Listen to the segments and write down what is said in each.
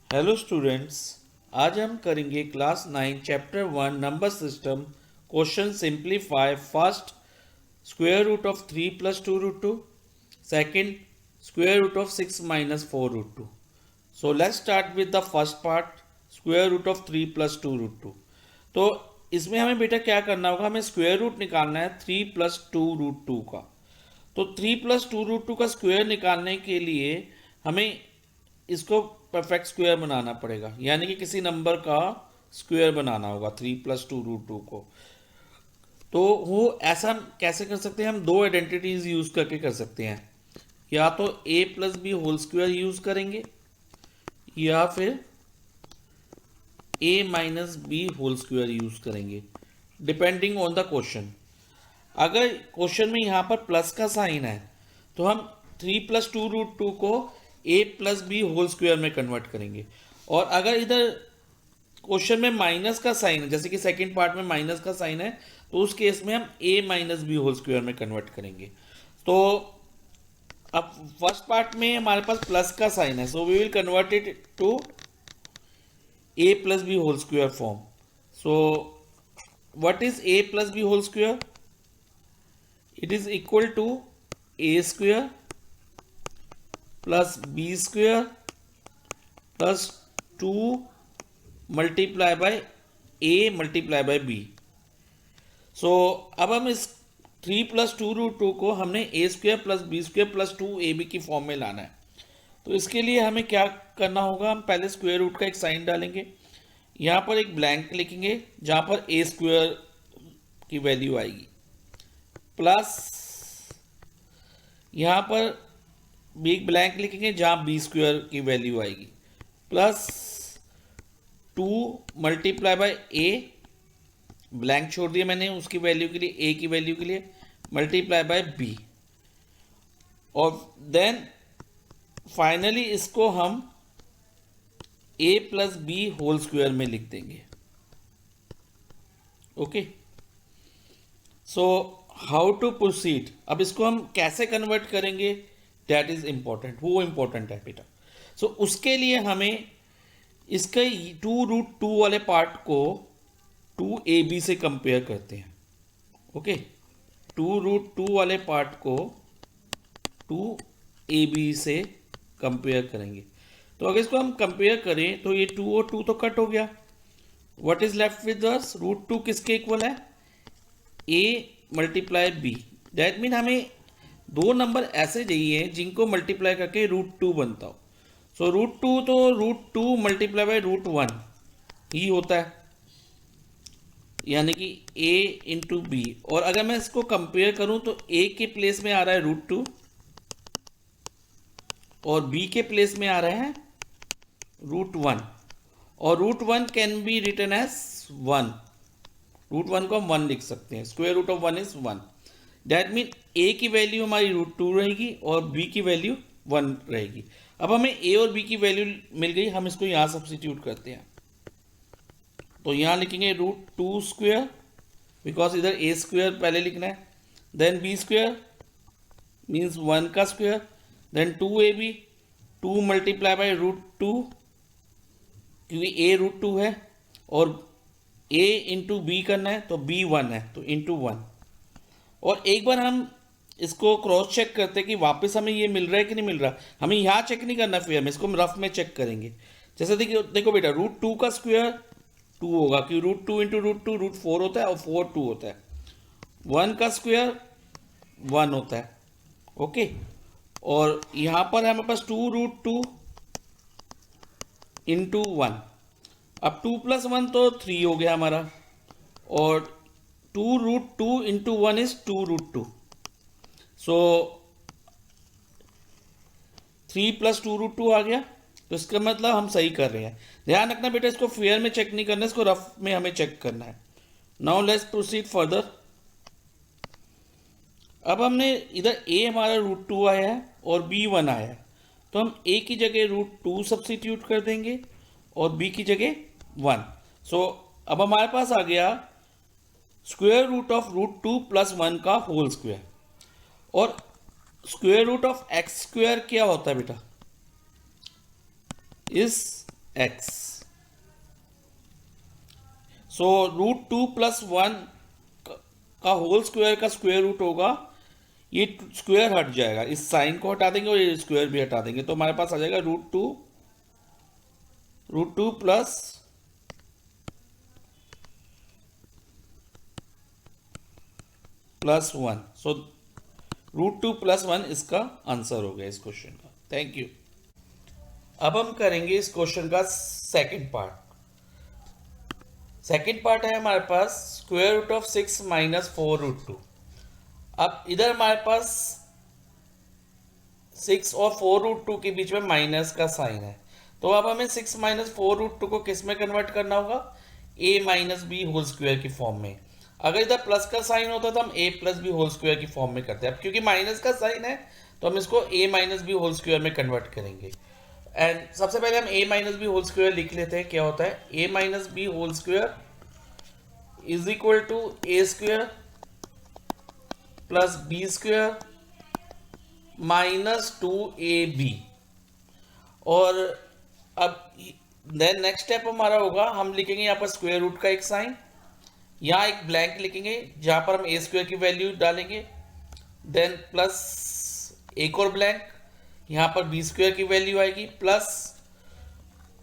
Hello students, आज हम करेंगे class 9 chapter 1 number system question simplify first square root of 3 plus 2 root 2 second square root of 6 minus 4 root 2। So let's start with the first part square root of 3 plus 2 root 2। तो इसमें हमें बेटा क्या करना होगा, हमें स्क्वायर रूट निकालना है 3 प्लस 2 रूट 2 का। तो 3 प्लस 2 रूट 2 का स्क्वायर निकालने के लिए हमें इसको परफेक्ट स्क्वायर बनाना पड़ेगा, यानी कि किसी नंबर का स्क्वायर बनाना होगा 3 प्लस 2 रूट 2 को। तो वो ऐसा हम कैसे कर सकते हैं, हम दो आइडेंटिटीज यूज करके कर सकते हैं। या तो a plus b whole square use करेंगे या फिर a minus b whole square use करेंगे, डिपेंडिंग ऑन द क्वेश्चन। अगर क्वेश्चन में यहाँ पर प्लस का साइन है तो हम 3 प्लस 2 रूट 2 को a plus b whole square में कन्वर्ट करेंगे। और अगर इधर क्वेश्चन में माइनस का साइन है, जैसे कि सेकंड पार्ट में माइनस का साइन है, तो उस केस में हम a minus b whole square में कन्वर्ट करेंगे। तो अब फर्स्ट पार्ट में हमारे पास प्लस का साइन है, so we will convert it to a plus b whole square form. So what is a plus b whole square? It is equal to a square plus b square plus 2 multiply by a multiply by b। So अब हम इस 3 plus 2 root 2 को हमने a square plus b square plus 2ab की form में लाना है। तो इसके लिए हमें क्या करना होगा, हम पहले स्क्वायर रूट का एक साइन डालेंगे, यहाँ पर एक ब्लैंक लिखेंगे जहाँ पर a स्क्वायर की वैल्यू आएगी, प्लस यहाँ पर बिग ब्लैंक लिखेंगे जहाँ बी स्क्वायर की वैल्यू आएगी, प्लस 2 मल्टीप्लाई बाय ए, ब्लैंक छोड़ दिया मैंने उसकी वैल्यू के लिए, ए की वैल्यू के लिए, मल्टीप्लाई बाय बी। और देन फाइनली इसको हम a plus b whole square में लिख देंगे। Okay, so how to proceed, अब इसको हम कैसे कन्वर्ट करेंगे, दैट इज इंपॉर्टेंट, वो इंपॉर्टेंट है बेटा। सो उसके लिए हमें इसके 2 रूट 2 वाले पार्ट को 2ab से कंपेयर करते हैं। ओके, 2 रूट 2 वाले पार्ट को 2ab से कंपेयर करेंगे। तो अगर इसको हम कंपेयर करें तो ये 2 और 2 तो कट हो गया, what is left with us, root 2 किसके इक्वल है, a multiply b. That mean हमें दो नंबर ऐसे चाहिए जिनको मल्टीप्लाई करके रूट 2 बनता हो। सो रूट 2 तो रूट 2 मल्टीप्लाई बाई रूट 1 ही होता है, यानी कि a इंटू बी। और अगर मैं इसको कंपेयर करूं तो a के प्लेस में आ रहा है रूट 2 और b के प्लेस में आ रहा है रूट 1। और root 1 can be written as 1, root 1 को हम 1 लिख सकते हैं, square root of 1 is 1। That mean a की वैल्यू हमारी रूट 2 रहेगी और b की वैल्यू 1 रहेगी। अब हमें a और b की वैल्यू मिल गई, हम इसको यहाँ सब्सटीट्यूट करते हैं। तो यहाँ लिखेंगे रूट 2 स्क्वायर, बिकॉज इधर a स्क्वायर पहले लिखना है, देन b स्क्वायर मीन्स 1 का square, then 2ab, 2 multiply by root 2 क्योंकि a रूट 2 है और a इंटू बी करना है तो b 1 है तो इंटू 1। और एक बार हम इसको क्रॉस चेक करते हैं कि वापस हमें ये मिल रहा है कि नहीं मिल रहा। हमें यहाँ चेक नहीं करना, फिर हम इसको रफ में चेक करेंगे। जैसे देखिए, देखो बेटा, रूट 2 का स्क्वायर 2 होगा क्योंकि रूट 2 इंटू रूट 2 रूट 4 होता है और 4 2 होता है। 1 का स्क्वायर 1 होता है। ओके, और यहाँ पर हमारे पास 2 रूट 2 इंटू 1, अब 2 प्लस 1 तो 3 हो गया हमारा, और 2 root 2 into 1 is 2 root 2। So 3 plus 2 root 2 आ गया, तो इसका मतलब हम सही कर रहे हैं। ध्यान रखना बेटा, इसको फेयर में चेक नहीं करना, इसको रफ में हमें चेक करना है। Now let's proceed further. अब हमने इधर a हमारा रूट 2 आया है और b 1 आया है, तो हम a की जगह रूट 2 सब्सटीट्यूट कर देंगे और b की जगह 1। सो अब हमारे पास आ गया square root of root 2 plus 1 का होल स्क्वायर। और square root of x square क्या होता है बेटा, इस एक्स। सो √2 + 1 का होल स्क्वायर का स्क्वायर रूट होगा, ये स्क्वायर हट जाएगा, इस साइन को हटा देंगे और ये स्क्वायर भी हटा देंगे, तो हमारे पास आ जाएगा √2 + 1। सो √2 + 1 इसका आंसर हो गया इस क्वेश्चन का। Thank you. अब हम करेंगे इस क्वेश्चन का सेकंड पार्ट। सेकंड पार्ट है हमारे पास √6 - 4√2। अब इधर हमारे पास 6 और 4√2 के बीच में माइनस का साइन है, तो अब हमें 6 - 4√2 को किस में कन्वर्ट करना होगा, a - b होल स्क्वायर की फॉर्म में। अगर इधर प्लस का साइन होता तो हम a + b होल स्क्वायर की फॉर्म में करते हैं। अब क्योंकि माइनस का साइन है तो हम इसको a - b होल स्क्वायर में कन्वर्ट करेंगे। एंड सबसे पहले हम a - b होल स्क्वायर लिख लेते हैं। क्या होता है, a - b whole square is equal to a square plus b square -2ab। और अब देन नेक्स्ट स्टेप हमारा होगा, हम लिखेंगे यहाँ पर स्क्वायर रूट का एक साइन, यहाँ एक ब्लैंक लिखेंगे जहाँ पर हम a स्क्वायर की वैल्यू डालेंगे, देन प्लस एक और ब्लैंक, यहाँ पर b स्क्वायर की वैल्यू आएगी, प्लस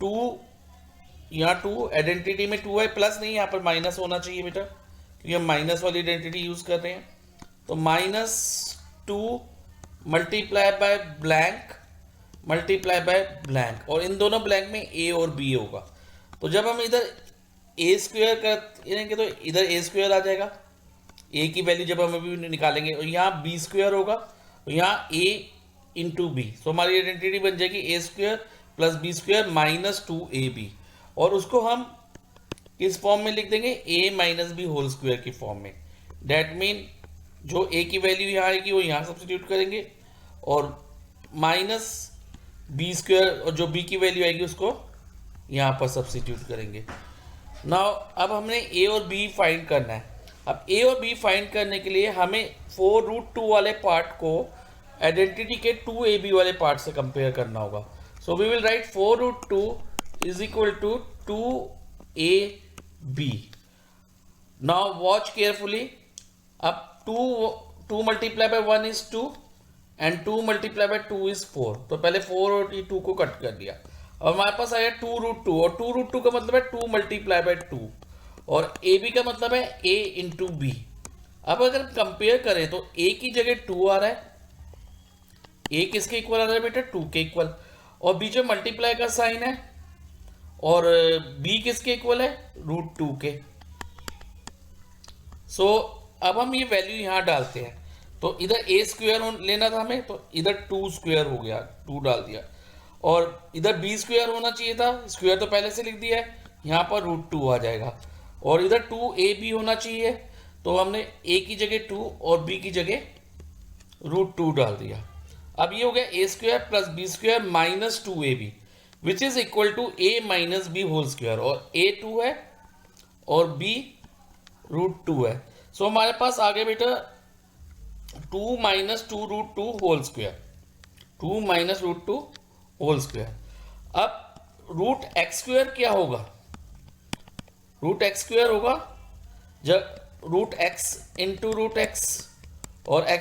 2, यहाँ 2 आइडेंटिटी में 2 है, प्लस नहीं यहाँ पर माइनस होना चाहिए बेटा, क्योंकि हम माइनस वाली आइडेंटिटी यूज कर रहे हैं। तो -2 multiply bye blank multiply by blank, और इन दोनों ब्लैंक में a और b होगा। तो जब हम इधर a स्क्वायर करेंगे तो इधर a स्क्वायर आ जाएगा, a की वैल्यू जब हम अभी निकालेंगे, और यहाँ b स्क्वायर होगा और यहाँ a इंटू बी। सो हमारी आइडेंटिटी बन जाएगी a square plus b square -2ab, और उसको हम किस फॉर्म में लिख देंगे, a - b होल स्क्वायर की फॉर्म में। डेट मीन जो a की वैल्यू यहाँ आएगी वो यहाँ सब्स्टिट्यूट करेंगे, और माइनस b स्क्वायर, और जो b की वैल्यू आएगी उसको यहाँ पर सब्स्टिट्यूट करेंगे। नाउ अब हमने a और b फाइंड करना है। अब a और b फाइंड करने के लिए हमें 4√2 वाले पार्ट को आइडेंटिटी के 2ab वाले पार्ट से कंपेयर करना होगा। So we will write 4√2 is equal to 2ab। Now watch carefully. अब 2 multiply by 1 is 2 and 2 multiply by 2 is 4। तो पहले 4 और 2 को कट कर दिया। अब हमारे पास आया 2√2, और 2√2 का मतलब है 2 मल्टीप्लाई बाय 2, और ए बी का मतलब है a इंटू बी। अब अगर कंपेयर करें तो a की जगह 2 आ रहा है, a किसके इक्वल आ रहा है बेटा, 2 के इक्वल, और बीच में मल्टीप्लाई का साइन है, और b किसके इक्वल है, √2 के। सो अब हम ये वैल्यू यहाँ डालते हैं, तो इधर a स्क्वायर लेना था हमें, तो इधर 2 स्क्वायर हो गया, 2 डाल दिया, और इधर b स्क्वायर होना चाहिए था, स्क्वायर तो पहले से लिख दिया है, यहाँ पर √2 आ जाएगा, और इधर 2ab होना चाहिए, तो हमने a की जगह 2 और b की जगह √2 डाल दिया। अब ये हो गया a square plus b square -2ab which is equal to a - b whole square, और a 2 है और b √2 है। सो हमारे पास आ गया बेटा 2 - 2√2 होल स्क्वायर, 2 - √2 होल स्क्वायर। अब √x² क्या होगा, √x² होगा जब √x इंटू √x, और x